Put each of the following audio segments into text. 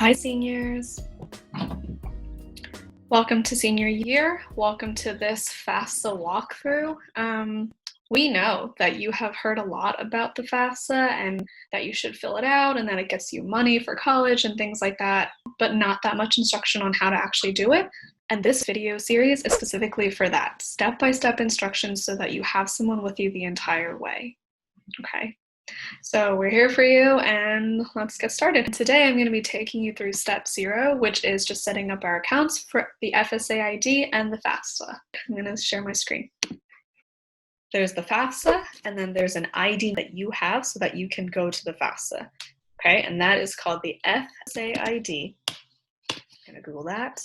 Hi, seniors. Welcome to senior year. Welcome to this FAFSA walkthrough. We know that you have heard a lot about the FAFSA and that you should fill it out and that it gets you money for college and things like that, but not that much instruction on how to actually do it. And this video series is specifically for that, step-by-step instructions so that you have someone with you the entire way. Okay. So we're here for you and let's get started. Today I'm going to be taking you through step 0, which is just setting up our accounts for the FSA ID and the FAFSA. I'm going to share my screen. There's the FAFSA and then there's an ID that you have so that you can go to the FAFSA. Okay, and that is called the FSA ID. I'm going to Google that.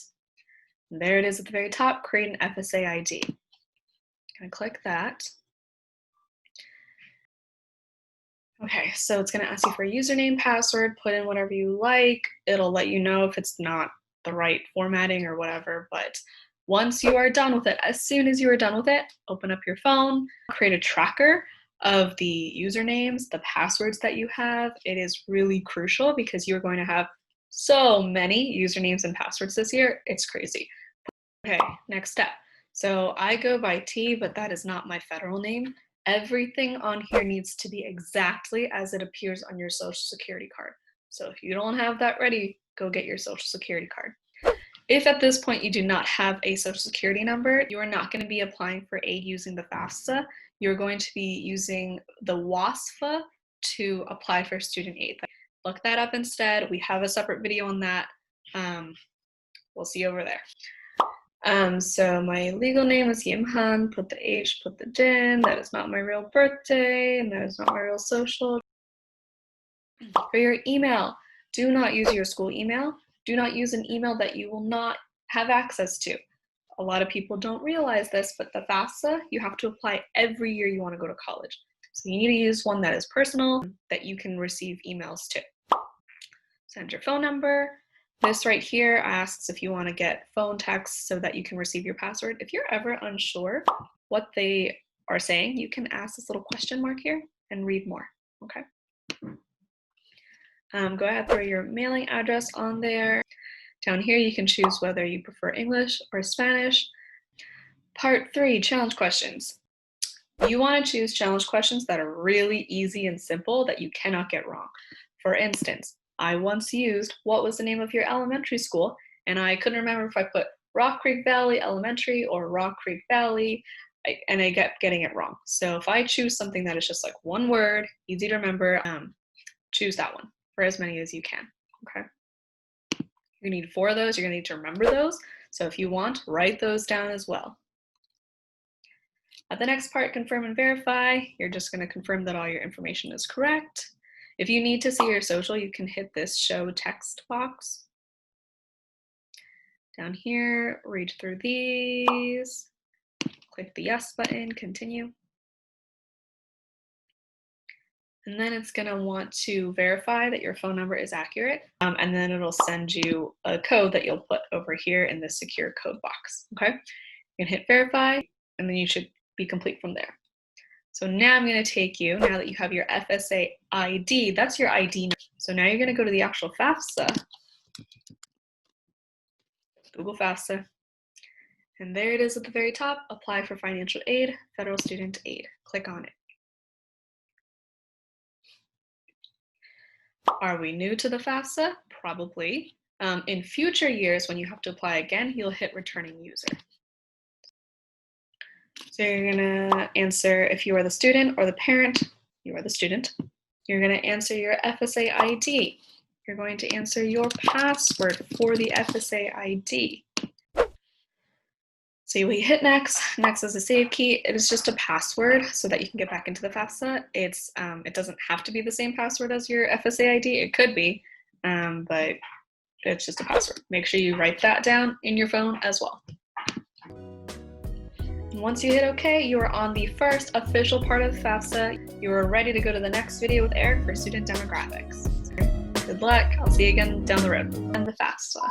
And there it is at the very top, create an FSA ID. I'm going to click that. Okay, so it's going to ask you for a username, password, put in whatever you like. It'll let you know if it's not the right formatting or whatever, but once you are done with it, as soon as you are done with it, open up your phone, create a tracker of the usernames, the passwords that you have. It is really crucial because you're going to have so many usernames and passwords this year. It's crazy. Okay, next step. So I go by Tyee, but that is not my federal name. Everything on here needs to be exactly as it appears on your social security card. So if you don't have that ready, go get your social security card. If at this point you do not have a social security number, you are not going to be applying for aid using the FAFSA. You're going to be using the WASFA to apply for student aid. Look that up instead. We have a separate video on that. We'll see you over there. So my legal name is Yim Han, put the H, put the DIN, that is not my real birthday, and that is not my real social. For your email, do not use your school email. Do not use an email that you will not have access to. A lot of people don't realize this, but the FAFSA, you have to apply every year you want to go to college. So you need to use one that is personal, that you can receive emails to. Send your phone number. This right here asks if you want to get phone texts so that you can receive your password. If you're ever unsure what they are saying, you can ask this little question mark here and read more, okay? Go ahead, throw your mailing address on there. Down here, you can choose whether you prefer English or Spanish. Part 3, challenge questions. You want to choose challenge questions that are really easy and simple that you cannot get wrong. For instance, I once used, what was the name of your elementary school? And I couldn't remember if I put Rock Creek Valley Elementary or Rock Creek Valley, and I kept getting it wrong. So if I choose something that is just like one word, easy to remember, choose that one for as many as you can, okay? You need 4 of those, you're gonna need to remember those. So if you want, write those down as well. At the next part, confirm and verify. You're just gonna confirm that all your information is correct. If you need to see your social, you can hit this show text box. Down here, read through these, click the yes button, continue. And then it's gonna want to verify that your phone number is accurate, and then it'll send you a code that you'll put over here in the secure code box, okay? You can hit verify, and then you should be complete from there. So now I'm going to take you, now that you have your FSA ID, that's your ID number. So now you're going to go to the actual FAFSA, Google FAFSA, and there it is at the very top, apply for financial aid, federal student aid. Click on it. Are we new to the FAFSA? Probably. In future years, when you have to apply again, you'll hit returning user. So you're gonna answer if you are the student or the parent, you are the student. You're gonna answer your FSA ID. You're going to answer your password for the FSA ID. So we hit next. Next is a save key. It is just a password so that you can get back into the FAFSA. It doesn't have to be the same password as your FSA ID. It could be, but it's just a password. Make sure you write that down in your phone as well. Once you hit OK, you are on the first official part of FAFSA. You are ready to go to the next video with Eric for student demographics. Good luck. I'll see you again down the road. And the FAFSA.